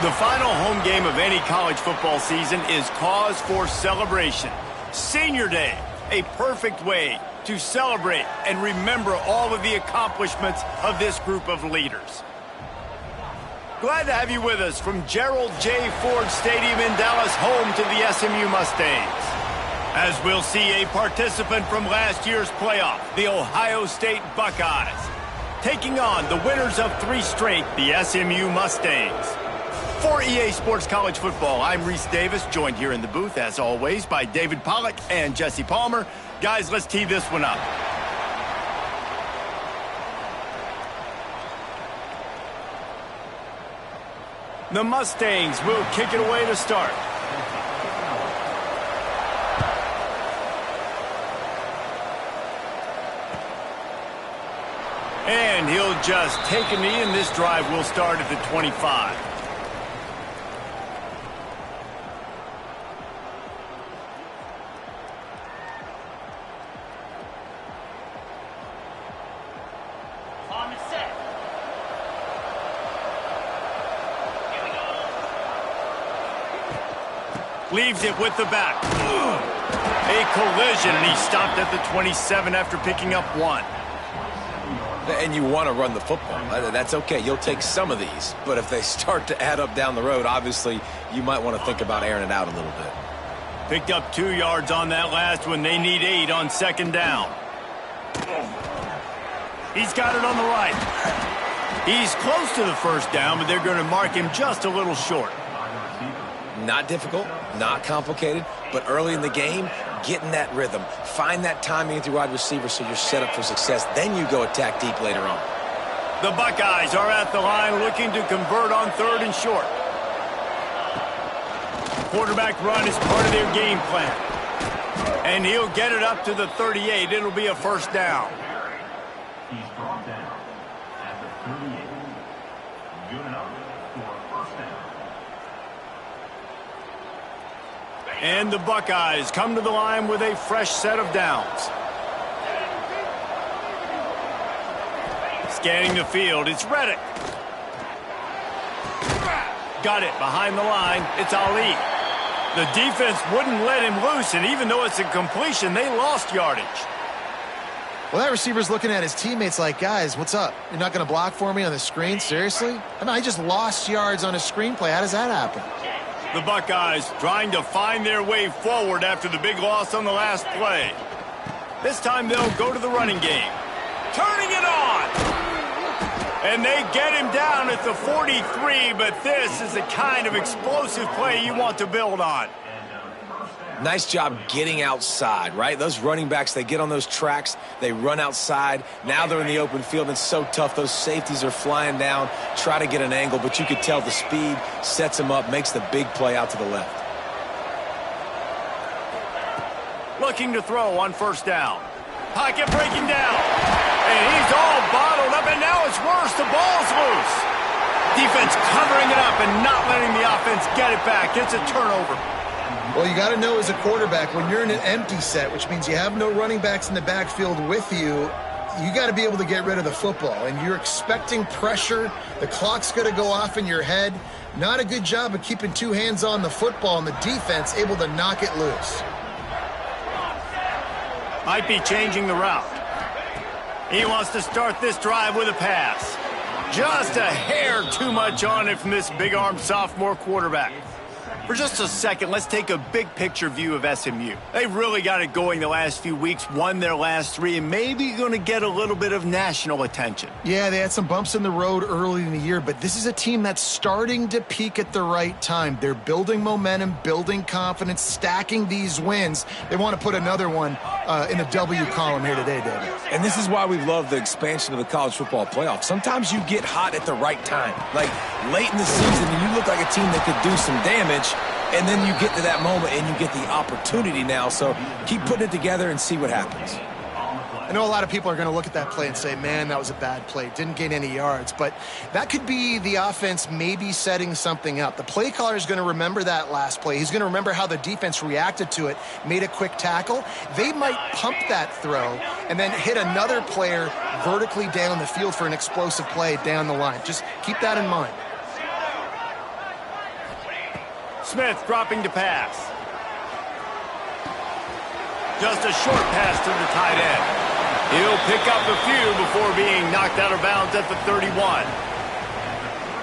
The final home game of any college football season is cause for celebration. Senior Day, a perfect way to celebrate and remember all of the accomplishments of this group of leaders. Glad to have you with us from Gerald J. Ford Stadium in Dallas, home to the SMU Mustangs. As we'll see a participant from last year's playoff, the Ohio State Buckeyes, taking on the winners of 3 straight, the SMU Mustangs. For EA Sports College Football, I'm Reese Davis, joined here in the booth, as always, by David Pollack and Jesse Palmer. Guys, let's tee this one up. The Mustangs will kick it away to start. And he'll just take a knee, and this drive will start at the 25. On the set. Here we go. Leaves it with the back. A collision, and he stopped at the 27 after picking up 1. And you want to run the football. That's okay. You'll take some of these. But if they start to add up down the road, obviously, you might want to think about airing it out a little bit. Picked up 2 yards on that last one. They need 8 on 2nd down. He's got it on the right. He's close to the 1st down, but they're going to mark him just a little short. Not difficult, not complicated, but early in the game, get in that rhythm. Find that timing with your wide receiver so you're set up for success. Then you go attack deep later on. The Buckeyes are at the line looking to convert on 3rd and short. Quarterback run is part of their game plan. And he'll get it up to the 38. It'll be a 1st down. He's brought down at the 38. Good enough for a 1st down. And the Buckeyes come to the line with a fresh set of downs. Scanning the field, it's Reddick. Got it behind the line, it's Ali. The defense wouldn't let him loose, and even though it's a completion, they lost yardage. Well, that receiver's looking at his teammates like, guys, what's up? You're not going to block for me on the screen? Seriously? I mean, I just lost yards on a screenplay. How does that happen? The Buckeyes trying to find their way forward after the big loss on the last play. This time they'll go to the running game. Turning it on! And they get him down at the 43, but this is the kind of explosive play you want to build on. Nice job getting outside, right? Those running backs, they get on those tracks, they run outside. Now they're in the open field. It's so tough. Those safeties are flying down, try to get an angle, but you could tell the speed sets him up, makes the big play out to the left. Looking to throw on 1st down. Pocket breaking down. And he's all bottled up, and now it's worse. The ball's loose. Defense covering it up and not letting the offense get it back. It's a turnover. Well, you got to know as a quarterback, when you're in an empty set, which means you have no running backs in the backfield with you, you got to be able to get rid of the football. And you're expecting pressure. The clock's going to go off in your head. Not a good job of keeping 2 hands on the football, and the defense able to knock it loose. Might be changing the route. He wants to start this drive with a pass. Just a hair too much on it from this big-armed sophomore quarterback. For just a second, let's take a big-picture view of SMU. They've really got it going the last few weeks, won their last 3, and maybe going to get a little bit of national attention. Yeah, they had some bumps in the road early in the year, but this is a team that's starting to peak at the right time. They're building momentum, building confidence, stacking these wins. They want to put another one in the W column here today, David. And this is why we love the expansion of the college football playoff. Sometimes you get hot at the right time. Like late in the season, and you look like a team that could do some damage, and then you get to that moment and you get the opportunity now. So keep putting it together and see what happens. I know a lot of people are going to look at that play and say, man, that was a bad play. Didn't gain any yards. But that could be the offense maybe setting something up. The play caller is going to remember that last play. He's going to remember how the defense reacted to it, made a quick tackle. They might pump that throw and then hit another player vertically down the field for an explosive play down the line. Just keep that in mind. Smith dropping to pass. Just a short pass to the tight end. He'll pick up a few before being knocked out of bounds at the 31.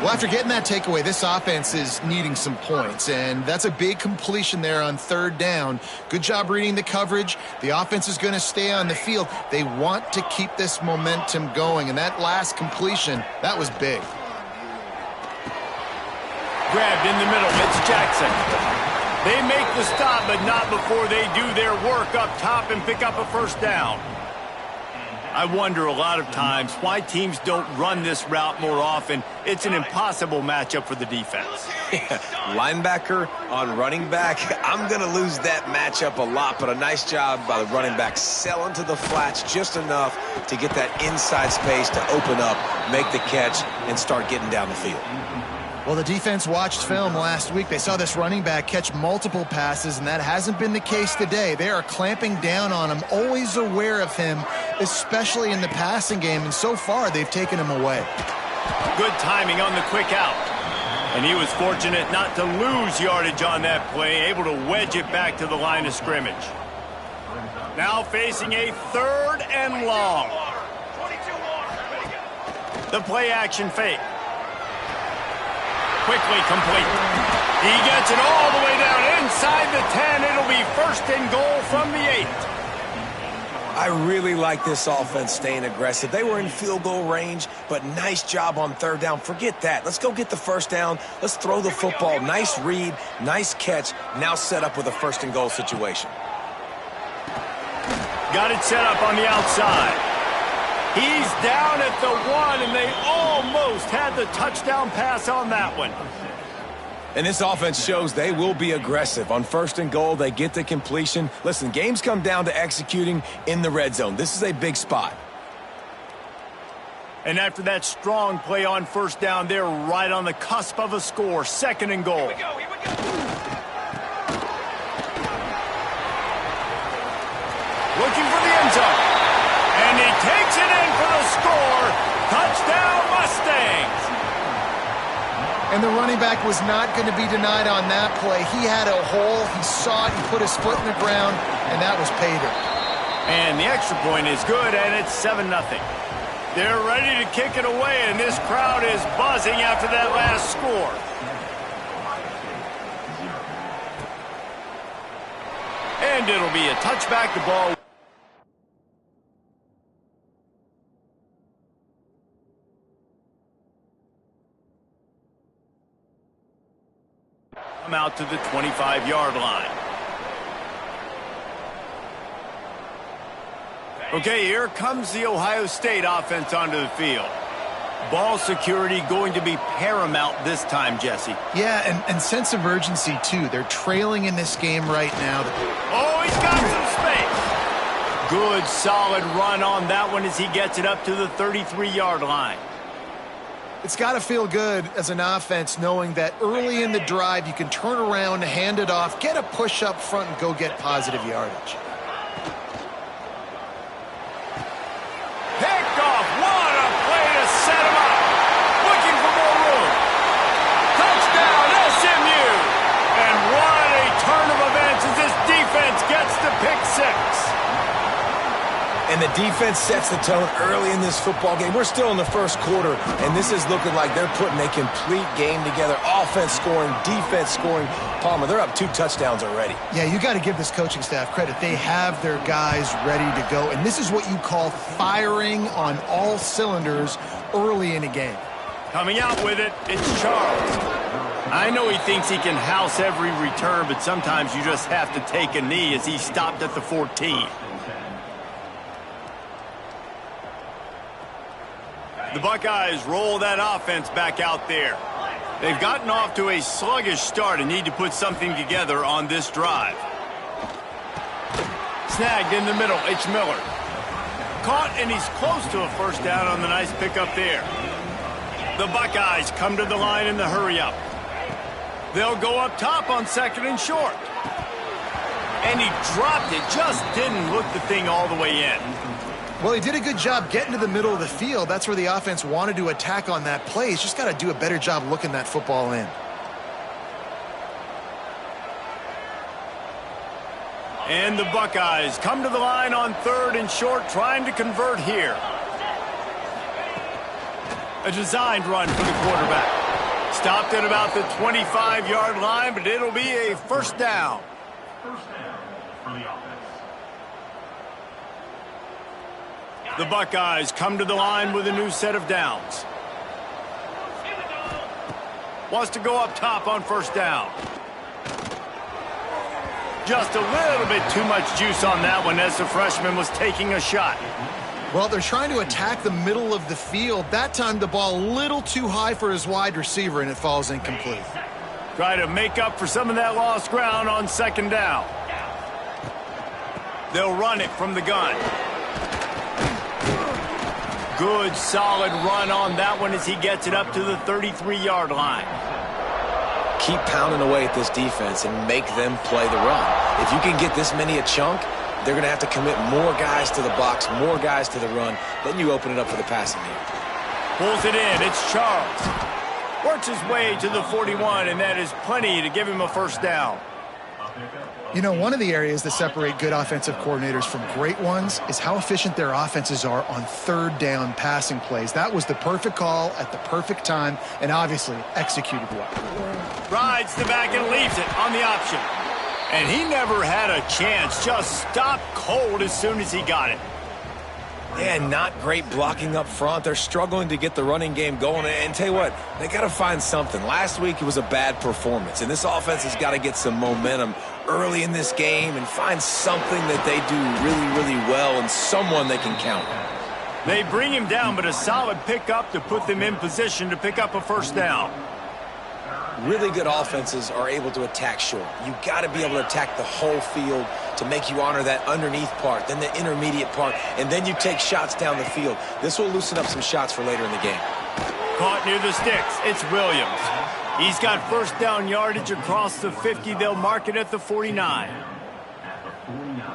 Well, after getting that takeaway, this offense is needing some points, and that's a big completion there on third down. Good job reading the coverage. The offense is going to stay on the field. They want to keep this momentum going, and that last completion, that was big. Grabbed in the middle, it's Jackson. They make the stop, but not before they do their work up top and pick up a first down. I wonder a lot of times why teams don't run this route more often. It's an impossible matchup for the defense. Linebacker on running back. I'm going to lose that matchup a lot, but a nice job by the running back selling to the flats just enough to get that inside space to open up, make the catch, and start getting down the field. Well, the defense watched film last week. They saw this running back catch multiple passes, and that hasn't been the case today. They are clamping down on him, always aware of him, especially in the passing game, and so far they've taken him away. Good timing on the quick out. And he was fortunate not to lose yardage on that play, able to wedge it back to the line of scrimmage. Now facing a third and long. The play action fake. Quickly complete. He gets it all the way down inside the 10. It'll be first and goal from the 8. I really like this offense staying aggressive. They were in field goal range, but nice job on third down. Forget that. Let's go get the first down. Let's throw the football. Nice read, nice catch. Now set up with a first and goal situation. Got it set up on the outside. He's down at the 1, and they almost had the touchdown pass on that one. And this offense shows they will be aggressive. On first and goal, they get the completion. Listen, games come down to executing in the red zone. This is a big spot. And after that strong play on first down, they're right on the cusp of a score. Second and goal. Here we go, here we go. Looking for the end zone. And he takes it in for the score. Touchdown, Mustangs. And the running back was not going to be denied on that play. He had a hole. He saw it. He put his foot in the ground, and that was pay dirt. And the extra point is good, and it's 7-0. They're ready to kick it away, and this crowd is buzzing after that last score. And it'll be a touchback. The ball. Come out to the 25-yard line. Okay, here comes the Ohio State offense onto the field. Ball security going to be paramount this time, Jesse. Yeah, and sense of urgency, too. They're trailing in this game right now. Oh, he's got some space. Good, solid run on that one as he gets it up to the 33-yard line. It's got to feel good as an offense knowing that early in the drive you can turn around, hand it off, get a push up front, and go get positive yardage. Picked off. What a play to set him up. Looking for more room. Touchdown, SMU. And what a turn of events as this defense gets to pick 6. And the defense sets the tone early in this football game. We're still in the first quarter, and this is looking like they're putting a complete game together. Offense scoring, defense scoring. Palmer, they're up 2 touchdowns already. Yeah, you got to give this coaching staff credit. They have their guys ready to go, and this is what you call firing on all cylinders early in a game. Coming out with it, it's Charles. I know he thinks he can house every return, but sometimes you just have to take a knee as he stopped at the 14. The Buckeyes roll that offense back out there. They've gotten off to a sluggish start and need to put something together on this drive. Snagged in the middle, it's Miller. Caught, and he's close to a first down on the nice pickup there. The Buckeyes come to the line in the hurry-up. They'll go up top on second and short. And he dropped it, just didn't look the thing all the way in. Well, he did a good job getting to the middle of the field. That's where the offense wanted to attack on that play. He's just got to do a better job looking that football in. And the Buckeyes come to the line on 3rd and short, trying to convert here. A designed run for the quarterback. Stopped at about the 25-yard line, but it'll be a first down. First down for the offense. The Buckeyes come to the line with a new set of downs. Wants to go up top on first down. Just a little bit too much juice on that one as the freshman was taking a shot. Well, they're trying to attack the middle of the field. That time the ball a little too high for his wide receiver, and it falls incomplete. Try to make up for some of that lost ground on 2nd down. They'll run it from the gun. Good, solid run on that one as he gets it up to the 33-yard line. Keep pounding away at this defense and make them play the run. If you can get this many a chunk, they're going to have to commit more guys to the box, more guys to the run. Then you open it up for the passing game. Pulls it in. It's Charles. Works his way to the 41, and that is plenty to give him a first down. You know, one of the areas that separate good offensive coordinators from great ones is how efficient their offenses are on 3rd down passing plays. That was the perfect call at the perfect time and obviously executed well. Rides the back and leaves it on the option. And he never had a chance. Just stopped cold as soon as he got it. Yeah, not great blocking up front. They're struggling to get the running game going. And tell you what, they got to find something. Last week it was a bad performance, and this offense has got to get some momentum early in this game and find something that they do really, really well and someone they can count on. They bring him down, but a solid pickup to put them in position to pick up a first down. Really good offenses are able to attack short. You've got to be able to attack the whole field to make you honor that underneath part, then the intermediate part, and then you take shots down the field. This will loosen up some shots for later in the game. Caught near the sticks. It's Williams. He's got first down yardage across the 50. They'll mark it at the 49.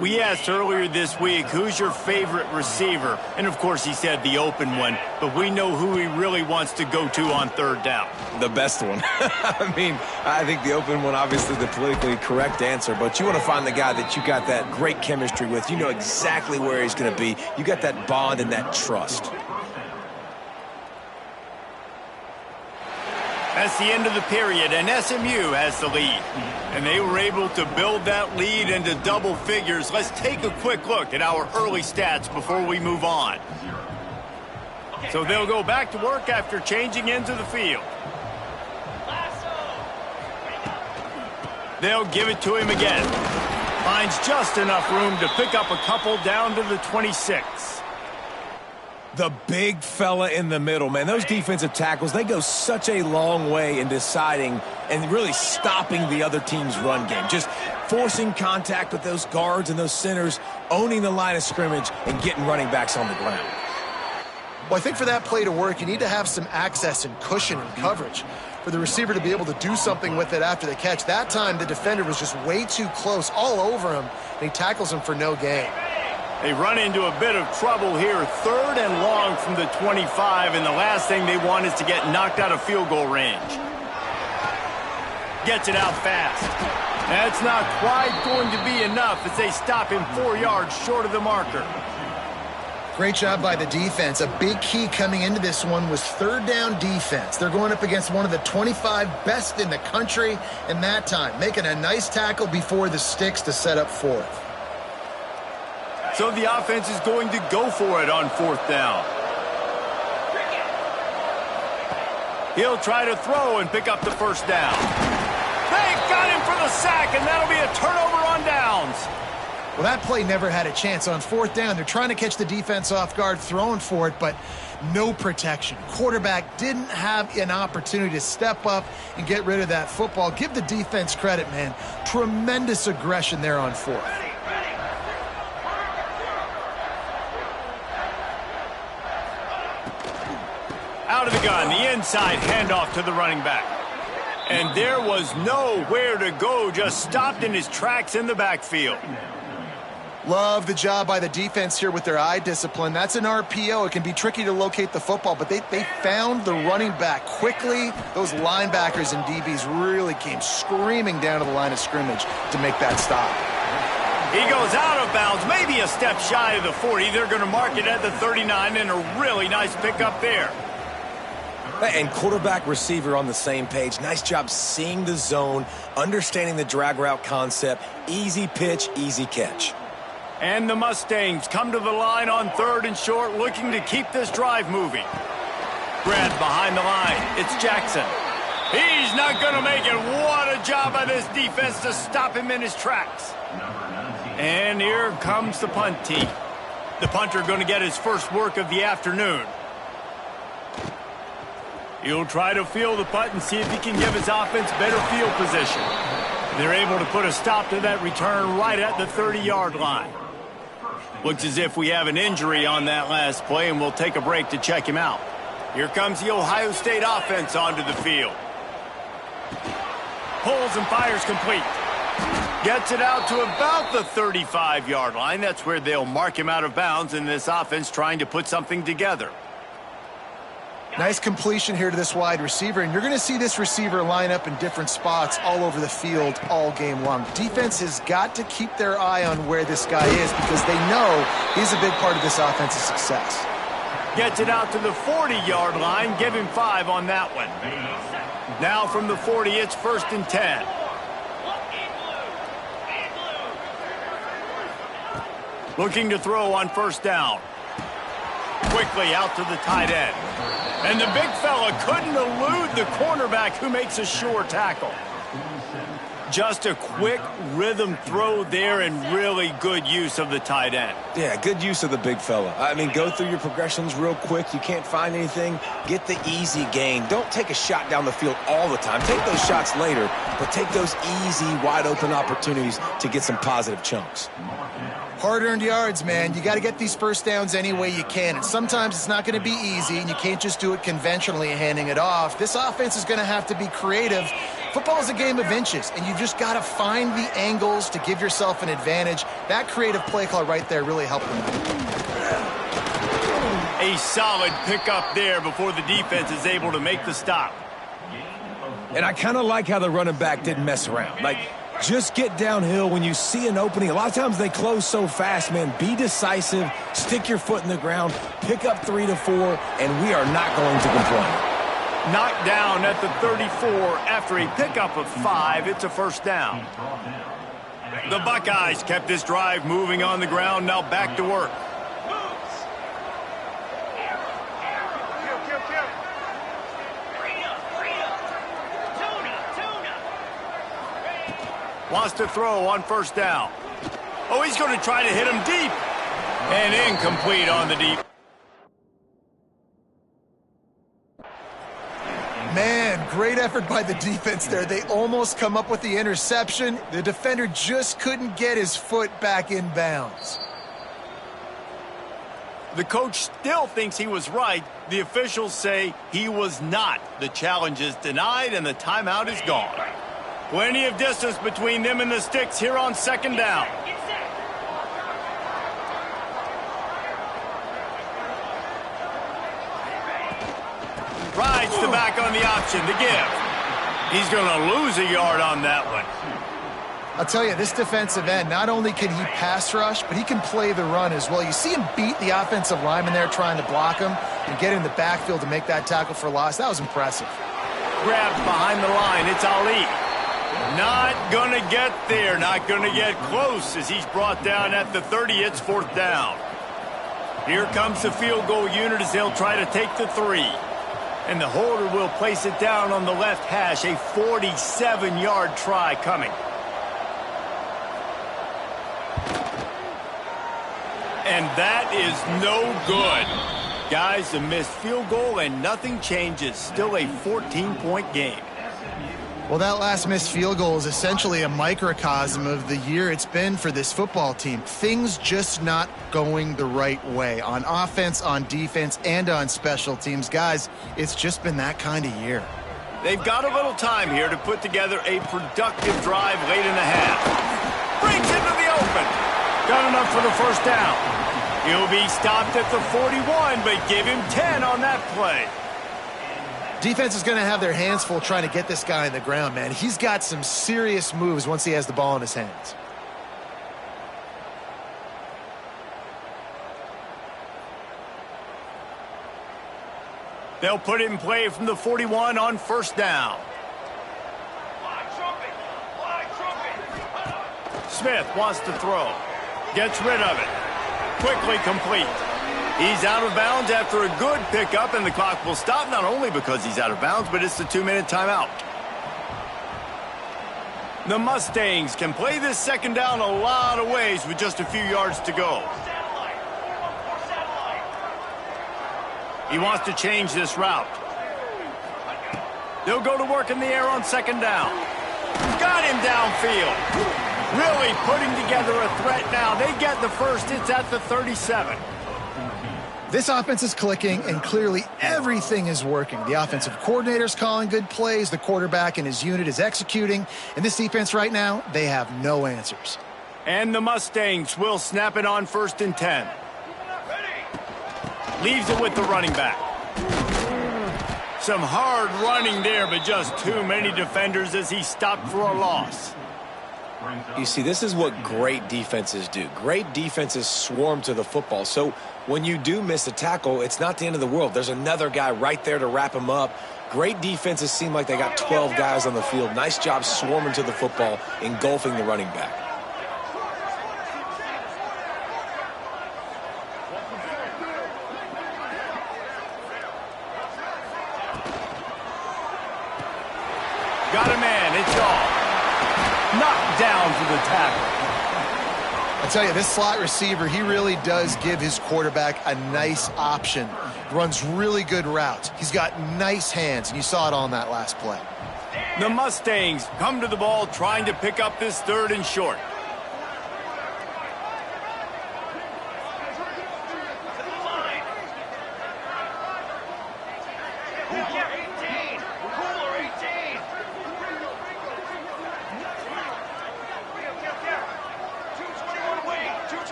We asked earlier this week, who's your favorite receiver? And, of course, he said the open one. But we know who he really wants to go to on 3rd down. The best one. I mean, I think the open one, obviously the politically correct answer. But you want to find the guy that you got that great chemistry with. You know exactly where he's going to be. You got that bond and that trust. That's the end of the period, and SMU has the lead. And they were able to build that lead into double figures. Let's take a quick look at our early stats before we move on. So they'll go back to work after changing into the field. They'll give it to him again. Finds just enough room to pick up a couple down to the 26. The big fella in the middle, man. Those defensive tackles, they go such a long way in deciding and really stopping the other team's run game. Just forcing contact with those guards and those centers, owning the line of scrimmage, and getting running backs on the ground. Well, I think for that play to work, you need to have some access and cushion and coverage for the receiver to be able to do something with it after the catch. That time, the defender was just way too close, all over him, and he tackles him for no gain. They run into a bit of trouble here, 3rd and long from the 25, and the last thing they want is to get knocked out of field goal range. Gets it out fast. That's not quite going to be enough as they stop him 4 yards short of the marker. Great job by the defense. A big key coming into this one was 3rd down defense. They're going up against one of the 25 best in the country in that time, making a nice tackle before the sticks to set up 4th. So the offense is going to go for it on 4th down. He'll try to throw and pick up the first down. They've got him for the sack, and that'll be a turnover on downs. Well, that play never had a chance. On 4th down, they're trying to catch the defense off guard, throwing for it, but no protection. Quarterback didn't have an opportunity to step up and get rid of that football. Give the defense credit, man. Tremendous aggression there on 4th. Out of the gun, the inside handoff to the running back. And there was nowhere to go, just stopped in his tracks in the backfield. Love the job by the defense here with their eye discipline. That's an RPO. It can be tricky to locate the football, but they found the running back quickly. Those linebackers and DBs really came screaming down to the line of scrimmage to make that stop. He goes out of bounds, maybe a step shy of the 40. They're going to mark it at the 39, and a really nice pickup there. And quarterback receiver on the same page. Nice job seeing the zone, understanding the drag route concept. Easy pitch, easy catch. And the Mustangs come to the line on 3rd and short, looking to keep this drive moving. Grabbed behind the line. It's Jackson. He's not going to make it. What a job by this defense to stop him in his tracks. And here comes the punt team. The punter going to get his first work of the afternoon. He'll try to field the punt and see if he can give his offense better field position. They're able to put a stop to that return right at the 30-yard line. Looks as if we have an injury on that last play, and we'll take a break to check him out. Here comes the Ohio State offense onto the field. Pulls and fires complete. Gets it out to about the 35-yard line. That's where they'll mark him out of bounds in this offense trying to put something together. Nice completion here to this wide receiver, and you're going to see this receiver line up in different spots all over the field all game long. Defense has got to keep their eye on where this guy is because they know he's a big part of this offense's success. Gets it out to the 40-yard line. Give him 5 on that one. Now from the 40, it's 1st and 10. Looking to throw on 1st down. Quickly out to the tight end. And the big fella couldn't elude the cornerback who makes a sure tackle. Just a quick rhythm throw there and really good use of the tight end. Yeah, good use of the big fella. I mean, go through your progressions real quick. You can't find anything. Get the easy gain. Don't take a shot down the field all the time. Take those shots later, but take those easy, wide-open opportunities to get some positive chunks. Hard-earned yards, man. You got to get these first downs any way you can. And sometimes it's not going to be easy, and you can't just do it conventionally handing it off. This offense is going to have to be creative. Football is a game of inches, and you just got to find the angles to give yourself an advantage. That creative play call right there really helped them. A solid pickup there before the defense is able to make the stop. And I kind of like how the running back didn't mess around. Like, just get downhill when you see an opening. A lot of times they close so fast, man. Be decisive, stick your foot in the ground, pick up 3 to 4, and we are not going to complain. Knocked down at the 34 after a pickup of 5. It's a 1st down. The Buckeyes kept this drive moving on the ground. Now back to work. Wants to throw on 1st down. Oh, he's going to try to hit him deep. And incomplete on the deep. Man, great effort by the defense there. They almost come up with the interception. The defender just couldn't get his foot back in bounds. The coach still thinks he was right. The officials say he was not. The challenge is denied, and the timeout is gone. Plenty of distance between them and the sticks here on 2nd down. Rides the back on the option to give. He's going to lose a yard on that one. I'll tell you, this defensive end, not only can he pass rush, but he can play the run as well. You see him beat the offensive lineman there trying to block him and get in the backfield to make that tackle for loss. That was impressive. Grabbed behind the line. It's Ali. Not going to get there. Not going to get close as he's brought down at the 30. It's 4th down. Here comes the field goal unit as they'll try to take the 3. And the holder will place it down on the left hash. A 47-yard try coming. And that is no good. Guys, a missed field goal and nothing changes. Still a 14-point game. Well, that last missed field goal is essentially a microcosm of the year it's been for this football team. Things just not going the right way on offense, on defense, and on special teams. Guys, it's just been that kind of year. They've got a little time here to put together a productive drive late in the half. Breaks into the open. Got enough for the 1st down. He'll be stopped at the 41, but give him 10 on that play. Defense is going to have their hands full trying to get this guy on the ground, man. He's got some serious moves once he has the ball in his hands. They'll put it in play from the 41 on first down. Smith wants to throw. Gets rid of it. Quickly complete. He's out of bounds after a good pickup, and the clock will stop not only because he's out of bounds, but it's the 2-minute timeout. The Mustangs can play this second down a lot of ways with just a few yards to go. He wants to change this route. They'll go to work in the air on second down. Got him downfield. Really putting together a threat now. They get the first. It's at the 37. This offense is clicking, and clearly everything is working. The offensive coordinator's calling good plays. The quarterback and his unit is executing. And this defense right now, they have no answers. And the Mustangs will snap it on first and 10. Leaves it with the running back. Some hard running there, but just too many defenders as he stopped for a loss. You see, this is what great defenses do. Great defenses swarm to the football. So when you do miss a tackle, it's not the end of the world. There's another guy right there to wrap him up. Great defenses seem like they got 12 guys on the field. Nice job swarming to the football, engulfing the running back. Got a man. It's all. Knocked down for the tackle. I tell you, this slot receiver, he really does give his quarterback a nice option. Runs really good routes. He's got nice hands, and you saw it on that last play. The Mustangs come to the ball trying to pick up this third and short.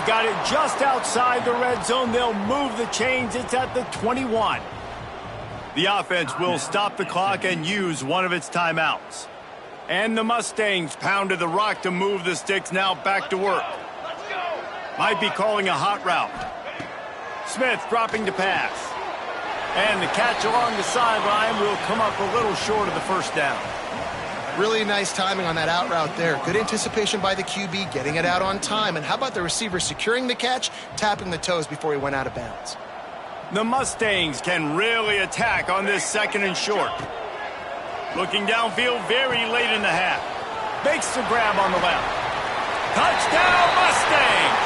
Got it just outside the red zone. They'll move the chains. It's at the 21. The offense will stop the clock and use one of its timeouts. And the Mustangs pounded the rock to move the sticks. Now back to work. Might be calling a hot route. Smith dropping to pass. And the catch along the sideline will come up a little short of the first down. Really nice timing on that out route there. Good anticipation by the QB, getting it out on time. And how about the receiver securing the catch, tapping the toes before he went out of bounds? The Mustangs can really attack on this second and short. Looking downfield very late in the half. Makes the grab on the left. Touchdown Mustangs!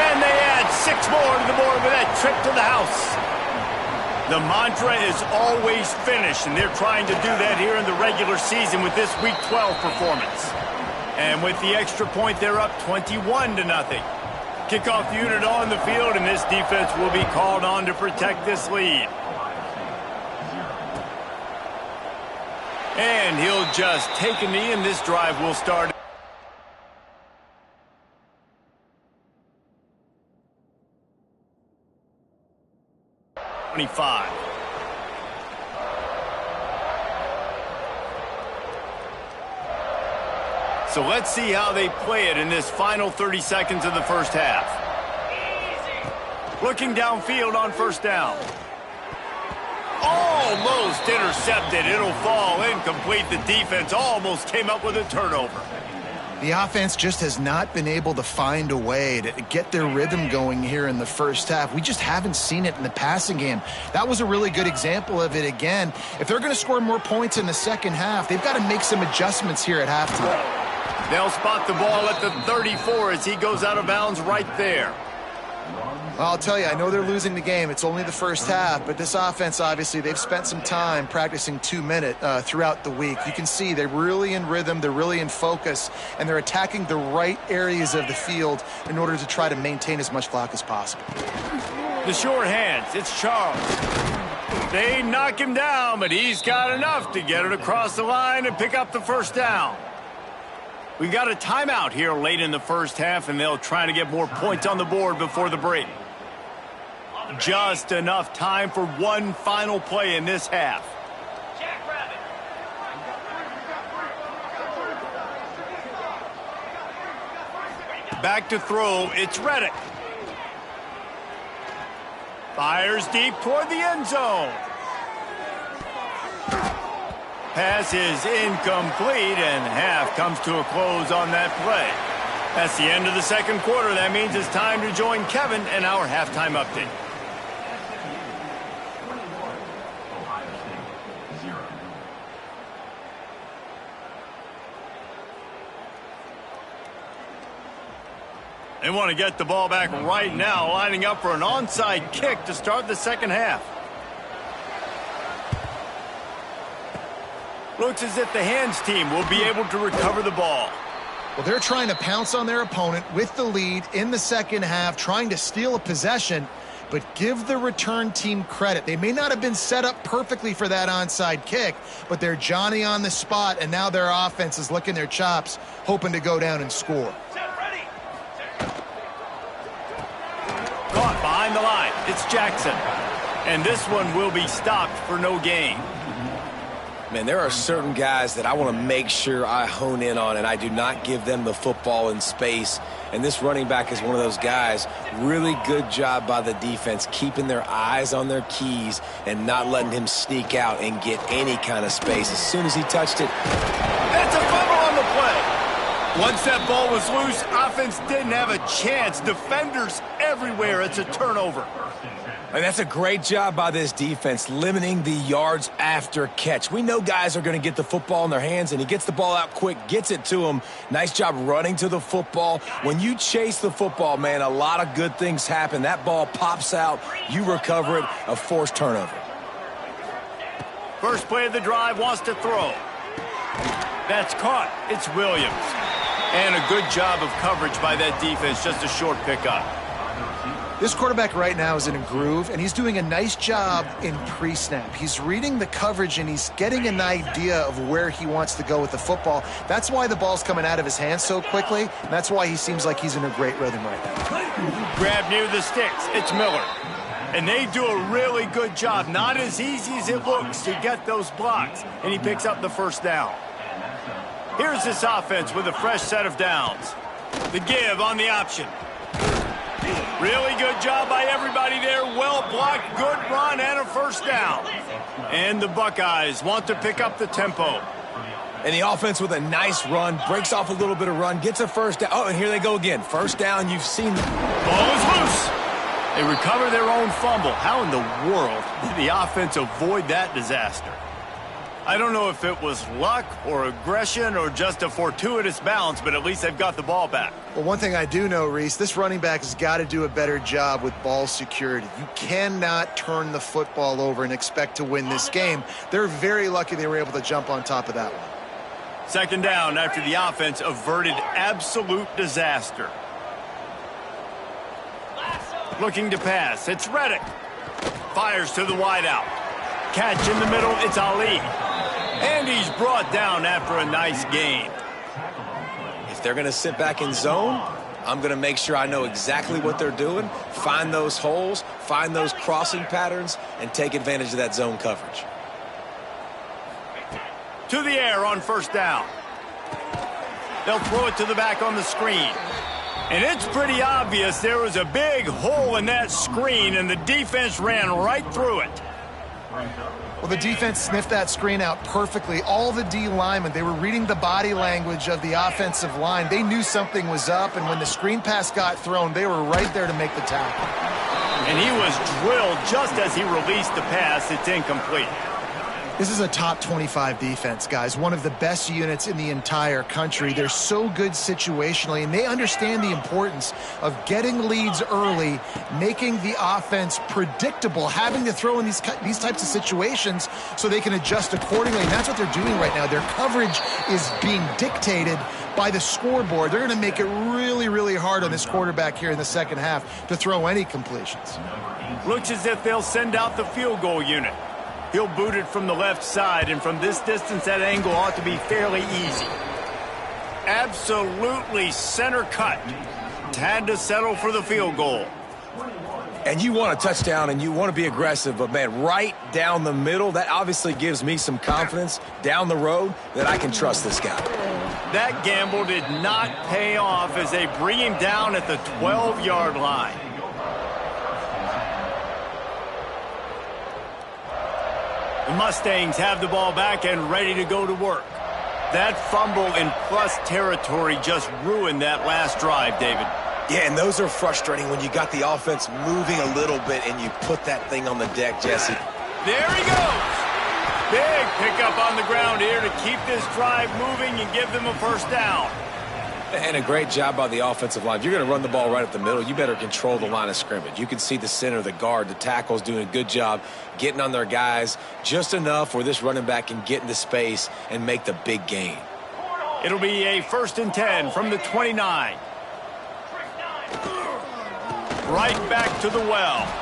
And they add 6 more to the board with that trip to the house. The mantra is always finish, and they're trying to do that here in the regular season with this Week 12 performance. And with the extra point, they're up 21-0. Kickoff unit on the field, and this defense will be called on to protect this lead. And he'll just take a knee, and this drive will start. 25. So let's see how they play it in this final 30 seconds of the first half. Looking downfield on first down. Almost intercepted. It'll fall incomplete. The defense almost came up with a turnover. The offense just has not been able to find a way to get their rhythm going here in the first half. We just haven't seen it in the passing game. That was a really good example of it again. If they're going to score more points in the second half, they've got to make some adjustments here at halftime. They'll spot the ball at the 34 as he goes out of bounds right there. I'll tell you, I know they're losing the game. It's only the first half, but this offense, obviously, they've spent some time practicing 2-minute throughout the week. You can see they're really in rhythm, they're really in focus, and they're attacking the right areas of the field in order to try to maintain as much clock as possible. The short hands, it's Charles. They knock him down, but he's got enough to get it across the line and pick up the first down. We've got a timeout here late in the first half, and they'll try to get more points on the board before the break. Just enough time for one final play in this half. back to throw. It's Reddick. Fires deep toward the end zone. Pass is incomplete, and half comes to a close on that play. That's the end of the second quarter. That means it's time to join Kevin and our halftime update. They want to get the ball back right now, lining up for an onside kick to start the second half. Looks as if the hands team will be able to recover the ball. Well, they're trying to pounce on their opponent with the lead in the second half, trying to steal a possession, but give the return team credit. They may not have been set up perfectly for that onside kick, but they're Johnny on the spot, and now their offense is licking their chops, hoping to go down and score. Caught behind the line. It's Jackson. And this one will be stopped for no gain. Man, there are certain guys that I want to make sure I hone in on, and I do not give them the football in space. And this running back is one of those guys. Really good job by the defense, keeping their eyes on their keys and not letting him sneak out and get any kind of space. As soon as he touched it. That's a fumble on the play. Once that ball was loose, offense didn't have a chance. Defenders everywhere. It's a turnover. And that's a great job by this defense, limiting the yards after catch. We know guys are going to get the football in their hands, and he gets the ball out quick, gets it to him. Nice job running to the football. When you chase the football, man, a lot of good things happen. That ball pops out, you recover it, a forced turnover. First play of the drive, wants to throw. That's caught. It's Williams. And a good job of coverage by that defense, just a short pickup. This quarterback right now is in a groove, and he's doing a nice job in pre-snap. He's reading the coverage, and he's getting an idea of where he wants to go with the football. That's why the ball's coming out of his hands so quickly, and that's why he seems like he's in a great rhythm right now. Grab near the sticks. It's Miller. And they do a really good job. Not as easy as it looks to get those blocks, and he picks up the first down. Here's this offense with a fresh set of downs. The give on the option. Really good job by everybody there. Well blocked, good run, and a first down. And the Buckeyes want to pick up the tempo. And the offense with a nice run, breaks off a little bit of run, gets a first down. Oh, and here they go again. First down, you've seen. Ball is loose. They recover their own fumble. How in the world did the offense avoid that disaster? I don't know if it was luck or aggression or just a fortuitous bounce, but at least they've got the ball back. Well, one thing I do know, Reese, this running back has got to do a better job with ball security. You cannot turn the football over and expect to win this game. They're very lucky they were able to jump on top of that one. Second down after the offense averted absolute disaster. Looking to pass. It's Reddick. Fires to the wideout. Catch in the middle. It's Ali. And he's brought down after a nice gain. If they're going to sit back in zone, I'm going to make sure I know exactly what they're doing, find those holes, find those crossing patterns, and take advantage of that zone coverage. To the air on first down. They'll throw it to the back on the screen. And it's pretty obvious there was a big hole in that screen, and the defense ran right through it. Well, the defense sniffed that screen out perfectly. All the D linemen, they were reading the body language of the offensive line. They knew something was up, and when the screen pass got thrown, they were right there to make the tackle. And he was drilled just as he released the pass. It's incomplete. This is a top 25 defense, guys. One of the best units in the entire country. They're so good situationally, and they understand the importance of getting leads early, making the offense predictable, having to throw in these types of situations so they can adjust accordingly. And that's what they're doing right now. Their coverage is being dictated by the scoreboard. They're going to make it really, really hard on this quarterback here in the second half to throw any completions. Looks as if they'll send out the field goal unit. He'll boot it from the left side, and from this distance, that angle ought to be fairly easy. Absolutely center cut. Had to settle for the field goal. And you want a touchdown, and you want to be aggressive, but, man, right down the middle, that obviously gives me some confidence down the road that I can trust this guy. that gamble did not pay off as they bring him down at the 12-yard line. The Mustangs have the ball back and ready to go to work. That fumble in plus territory just ruined that last drive, David. Yeah, and those are frustrating when you got the offense moving a little bit and you put that thing on the deck, Jesse. There he goes. Big pickup on the ground here to keep this drive moving and give them a first down. And a great job by the offensive line. If you're going to run the ball right up the middle, you better control the line of scrimmage. You can see the center, the guard, the tackles doing a good job getting on their guys just enough where this running back can get into space and make the big gain. It'll be a 1st and 10 from the 29. Right back to the well.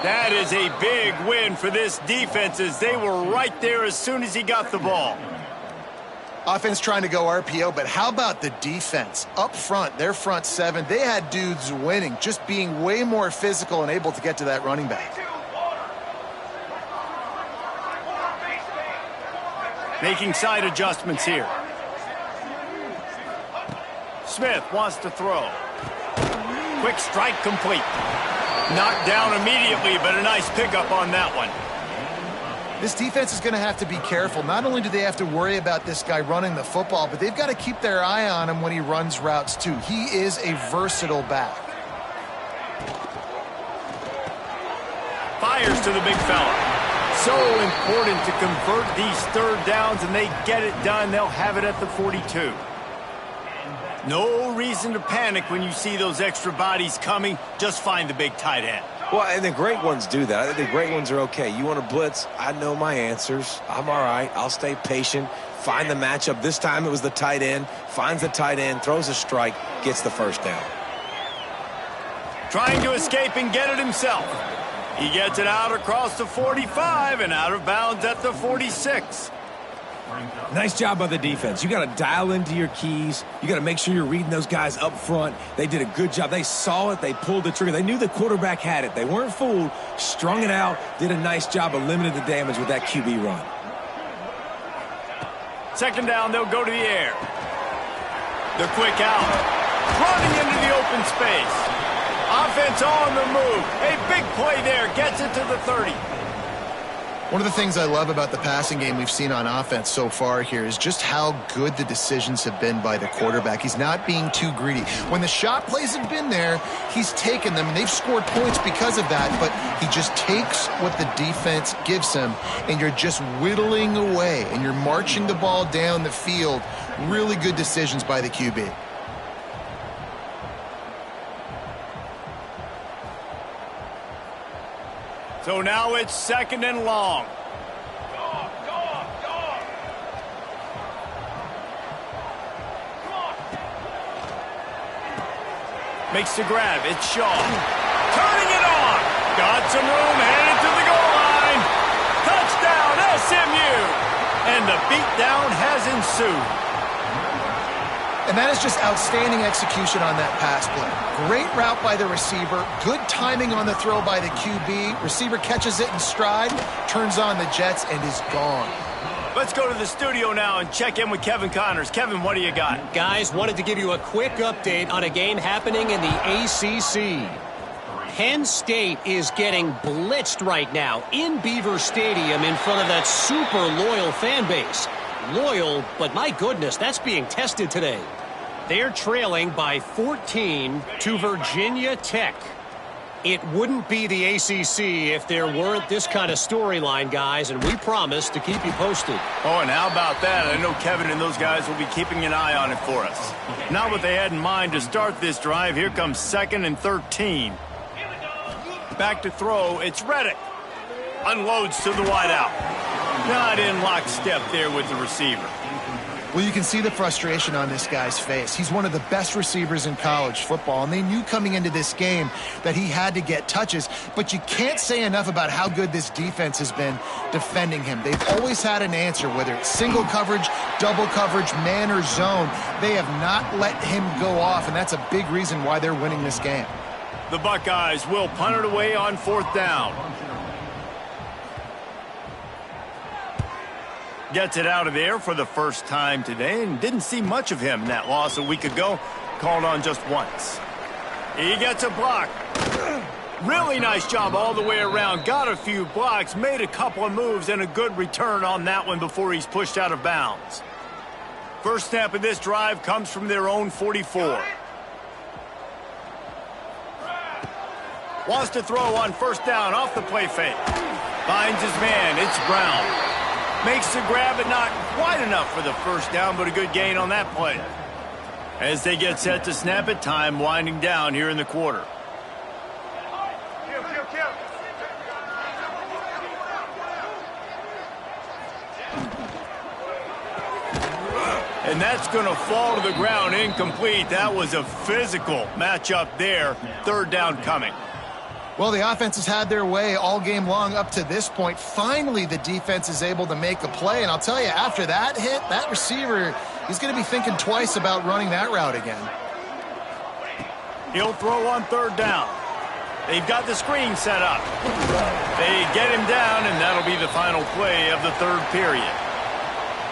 That is a big win for this defense as they were right there as soon as he got the ball. Offense trying to go RPO, but how about the defense? Up front, their front seven, they had dudes winning, just being way more physical and able to get to that running back. Making side adjustments here. Smith wants to throw. Quick strike complete. Knocked down immediately, but a nice pickup on that one. This defense is going to have to be careful. Not only do they have to worry about this guy running the football, but they've got to keep their eye on him when he runs routes too. He is a versatile back. Fires to the big fella. So important to convert these third downs, and they get it done. They'll have it at the 42. No reason to panic when you see those extra bodies coming. Just find the big tight end. Well, and the great ones do that. I think the great ones are okay. You want to blitz? I know my answers. I'm all right. I'll stay patient. Find the matchup. This time it was the tight end. Finds the tight end, throws a strike, gets the first down. Trying to escape and get it himself. He gets it out across the 45 and out of bounds at the 46. Nice job by the defense. You got to dial into your keys. You got to make sure you're reading those guys up front. They did a good job. They saw it. They pulled the trigger. They knew the quarterback had it. They weren't fooled. Strung it out. Did a nice job of limiting the damage with that QB run. 2nd down, they'll go to the air. The quick out. Running into the open space. Offense on the move. A big play there. Gets it to the 30. One of the things I love about the passing game we've seen on offense so far here is just how good the decisions have been by the quarterback. He's not being too greedy. When the shot plays have been there, he's taken them, and they've scored points because of that, but he just takes what the defense gives him, and you're just whittling away, and you're marching the ball down the field. Really good decisions by the QB. So now it's 2nd and long. Makes the grab. It's Shaw. Turning it on. Got some room. Headed to the goal line. Touchdown, SMU. And the beatdown has ensued. And that is just outstanding execution on that pass play. Great route by the receiver. Good timing on the throw by the QB. Receiver catches it in stride, turns on the jets, and is gone. Let's go to the studio now and check in with Kevin Connors. Kevin, what do you got? Guys, wanted to give you a quick update on a game happening in the ACC. Penn State is getting blitzed right now in Beaver Stadium in front of that super loyal fan base. Loyal, but my goodness, that's being tested today. They're trailing by 14 to Virginia Tech. It wouldn't be the ACC if there weren't this kind of storyline, guys, and we promise to keep you posted. Oh, and how about that? I know Kevin and those guys will be keeping an eye on it for us. Not what they had in mind to start this drive. Here comes 2nd and 13. Back to throw. It's Reddick. Unloads to the wideout. Not in lockstep there with the receiver. Well, you can see the frustration on this guy's face. He's one of the best receivers in college football, and they knew coming into this game that he had to get touches, but you can't say enough about how good this defense has been defending him. They've always had an answer, whether it's single coverage, double coverage, man or zone. They have not let him go off, and that's a big reason why they're winning this game. The Buckeyes will punt it away on 4th down. Gets it out of there for the first time today and didn't see much of him in that loss a week ago. Called on just once. He gets a block. Really nice job all the way around. Got a few blocks, made a couple of moves, and a good return on that one before he's pushed out of bounds. First snap of this drive comes from their own 44. Wants to throw on first down off the play fake. Finds his man. It's Brown. Makes the grab, but not quite enough for the first down, but a good gain on that play. As they get set to snap it, time winding down here in the quarter. And that's going to fall to the ground incomplete. That was a physical matchup there. Third down coming. Well, the offense has had their way all game long up to this point. Finally, the defense is able to make a play. And I'll tell you, after that hit, that receiver, he's going to be thinking twice about running that route again. He'll throw on third down. They've got the screen set up. They get him down, and that'll be the final play of the third period.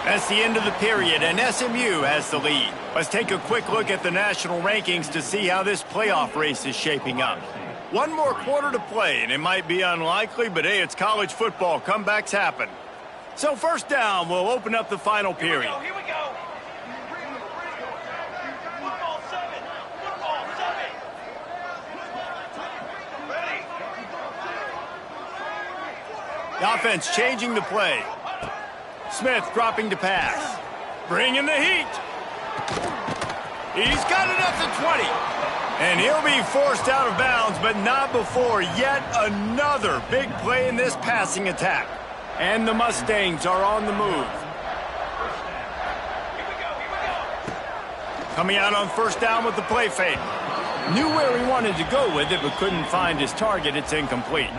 That's the end of the period, and SMU has the lead. Let's take a quick look at the national rankings to see how this playoff race is shaping up. One more quarter to play, and it might be unlikely, but hey, it's college football. Comebacks happen. So first down, we'll open up the final period. Here we go. Football 7. Football 7. Ready. The offense changing the play. Smith dropping to pass. Bringing the heat. He's got it up to 20. And he'll be forced out of bounds, but not before yet another big play in this passing attack. And the Mustangs are on the move. Coming out on first down with the play fake. Knew where he wanted to go with it, but couldn't find his target. It's incomplete.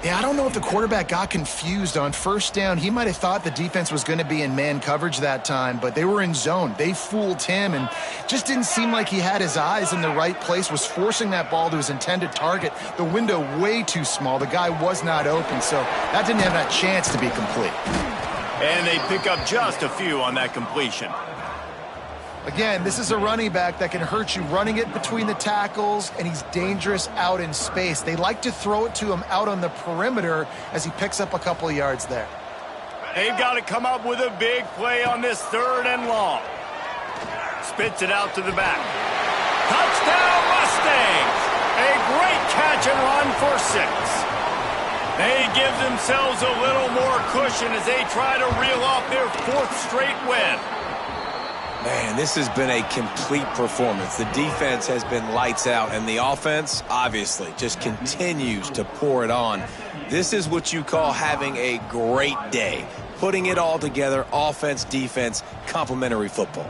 Yeah, I don't know if the quarterback got confused on first down. He might have thought the defense was going to be in man coverage that time, but they were in zone. They fooled him and just didn't seem like he had his eyes in the right place, was forcing that ball to his intended target. The window way too small. The guy was not open, so that didn't have that chance to be complete. And they pick up just a few on that completion. Again, this is a running back that can hurt you running it between the tackles, and he's dangerous out in space. They like to throw it to him out on the perimeter as he picks up a couple of yards there. They've got to come up with a big play on this third and long. Spits it out to the back. Touchdown Mustangs! A great catch and run for 6. They give themselves a little more cushion as they try to reel off their 4th straight win. Man, this has been a complete performance. The defense has been lights out, and the offense, obviously, just continues to pour it on. This is what you call having a great day. Putting it all together, offense, defense, complementary football.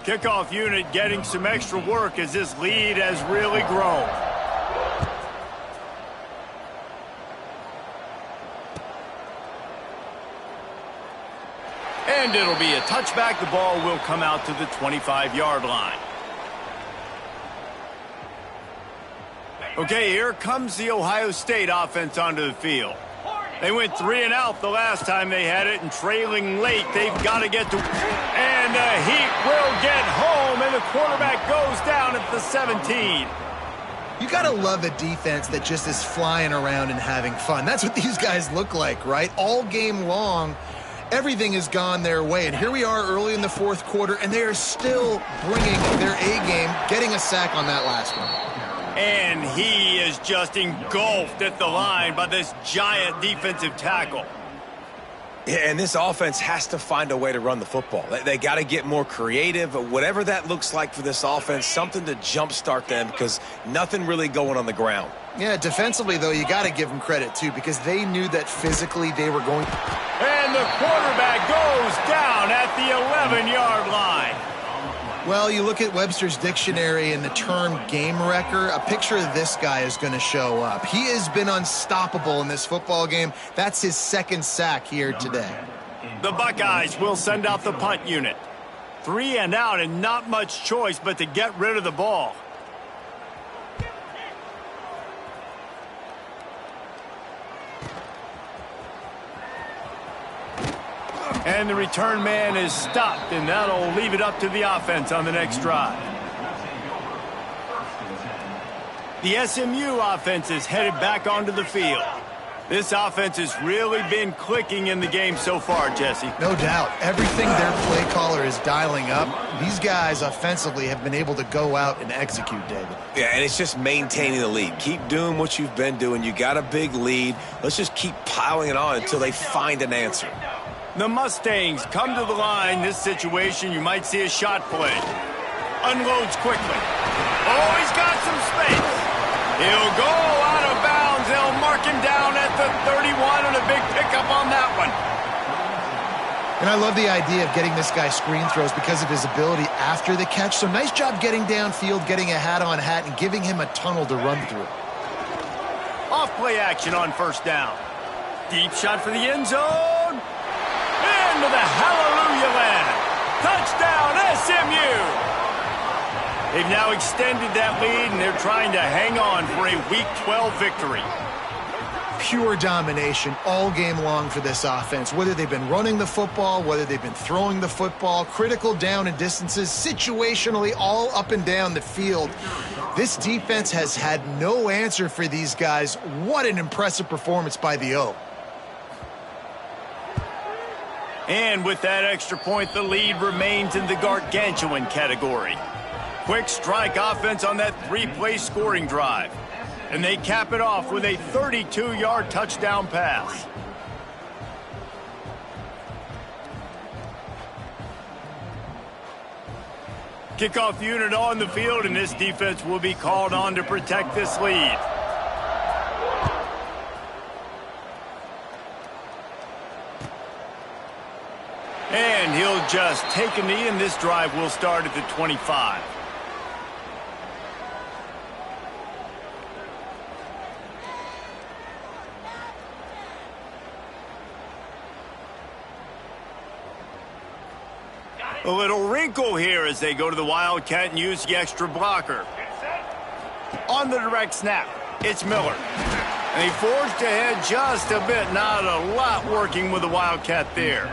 Kickoff unit getting some extra work as this lead has really grown. And it'll be a touchback. The ball will come out to the 25-yard line. Okay, here comes the Ohio State offense onto the field. They went 3 and out the last time they had it, and trailing late, they've got to get to... And the Heat will get home, and the quarterback goes down at the 17. You got to love a defense that just is flying around and having fun. That's what these guys look like, right? All game long, everything has gone their way. And here we are early in the 4th quarter, and they are still bringing their A game, getting a sack on that last one. And he is just engulfed at the line by this giant defensive tackle. Yeah, and this offense has to find a way to run the football. They got to get more creative, whatever that looks like for this offense, something to jumpstart them because nothing really going on the ground. Yeah, defensively, though, you got to give them credit, too, because they knew that physically they were going. And the quarterback goes down at the 11-yard line. Well, you look at Webster's dictionary and the term game wrecker, a picture of this guy is going to show up. He has been unstoppable in this football game. That's his 2nd sack here today. The Buckeyes will send out the punt unit. 3 and out and not much choice but to get rid of the ball. And the return man is stopped, and that'll leave it up to the offense on the next drive. The SMU offense is headed back onto the field. This offense has really been clicking in the game so far, Jesse. No doubt. Everything their play caller is dialing up, these guys offensively have been able to go out and execute, David. Yeah, and it's just maintaining the lead. Keep doing what you've been doing. You got a big lead. Let's just keep piling it on until they find an answer. The Mustangs come to the line. This situation, you might see a shot play. Unloads quickly. Oh, he's got some space. He'll go out of bounds. They'll mark him down at the 31, and a big pickup on that one. And I love the idea of getting this guy screen throws because of his ability after the catch. So nice job getting downfield, getting a hat-on hat, and giving him a tunnel to run through. Off-play action on first down. Deep shot for the end zone. Into the hallelujah land. Touchdown, SMU. They've now extended that lead, and they're trying to hang on for a Week 12 victory. Pure domination all game long for this offense. Whether they've been running the football, whether they've been throwing the football, critical down and distances, situationally all up and down the field. This defense has had no answer for these guys. What an impressive performance by the O. And with that extra point, the lead remains in the gargantuan category. Quick strike offense on that three-play scoring drive. And they cap it off with a 32-yard touchdown pass. Kickoff unit on the field, and this defense will be called on to protect this lead. And he'll just take a knee, and this drive will start at the 25. A little wrinkle here as they go to the Wildcat and use the extra blocker. On the direct snap, it's Miller. And he forged ahead just a bit. Not a lot working with the Wildcat there.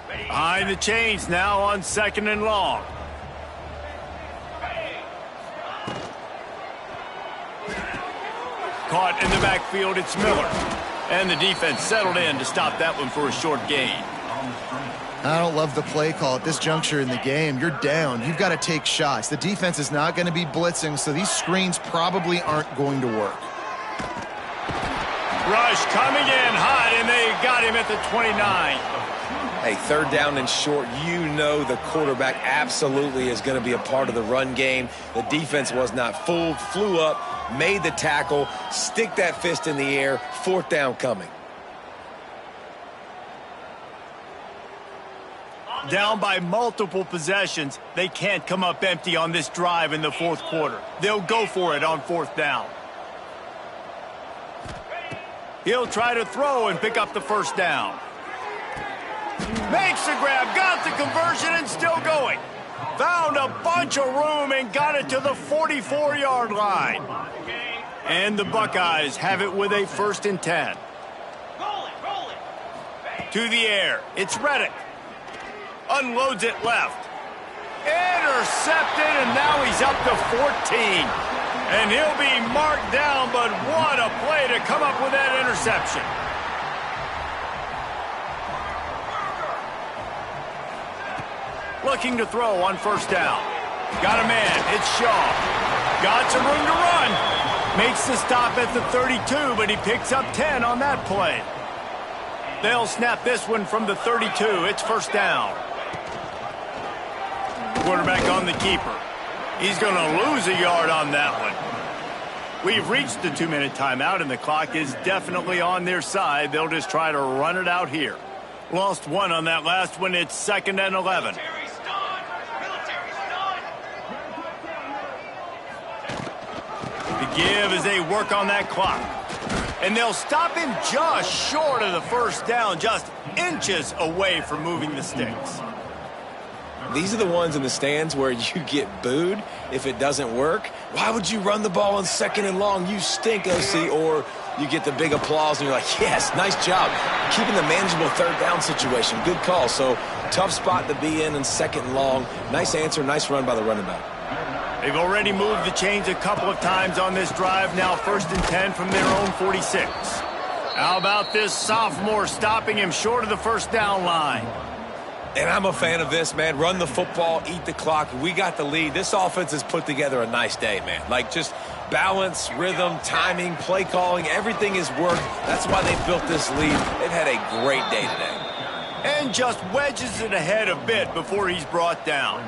Behind the chains now on 2nd and long. Caught in the backfield, it's Miller. And the defense settled in to stop that one for a short gain. I don't love the play call at this juncture in the game. You're down. You've got to take shots. The defense is not going to be blitzing, so these screens probably aren't going to work. Rush coming in hot, and they got him at the 29. Hey, 3rd down and short, you know the quarterback absolutely is going to be a part of the run game. The defense was not fooled, flew up, made the tackle, stick that fist in the air, 4th down coming. Down by multiple possessions, they can't come up empty on this drive in the 4th quarter. They'll go for it on 4th down. He'll try to throw and pick up the 1st down. Makes the grab, got the conversion, and still going. Found a bunch of room and got it to the 44-yard line. And the Buckeyes have it with a 1st and 10. To the air, it's Reddick. Unloads it left. Intercepted, and now he's up to 14. And he'll be marked down, but what a play to come up with that interception. Looking to throw on 1st down. Got a man, it's Shaw. Got some room to run. Makes the stop at the 32, but he picks up 10 on that play. They'll snap this one from the 32. It's 1st down. Quarterback on the keeper. He's going to lose a yard on that one. We've reached the 2-minute timeout, and the clock is definitely on their side. They'll just try to run it out here. Lost one on that last one. It's 2nd and 11. The give as they work on that clock. And they'll stop him just short of the 1st down, just inches away from moving the sticks. These are the ones in the stands where you get booed if it doesn't work. Why would you run the ball on 2nd and long? You stink, OC. Or you get the big applause and you're like, yes, nice job. Keeping the manageable 3rd down situation. Good call. So tough spot to be in 2nd and long. Nice answer, nice run by the running back. They've already moved the chains a couple of times on this drive. Now 1st and 10 from their own 46. How about this sophomore stopping him short of the 1st down line? And I'm a fan of this, man. Run the football, eat the clock. We got the lead. This offense has put together a nice day, man. Like, just balance, rhythm, timing, play calling, everything has worked. That's why they built this lead. They've had a great day today. And just wedges it ahead a bit before he's brought down.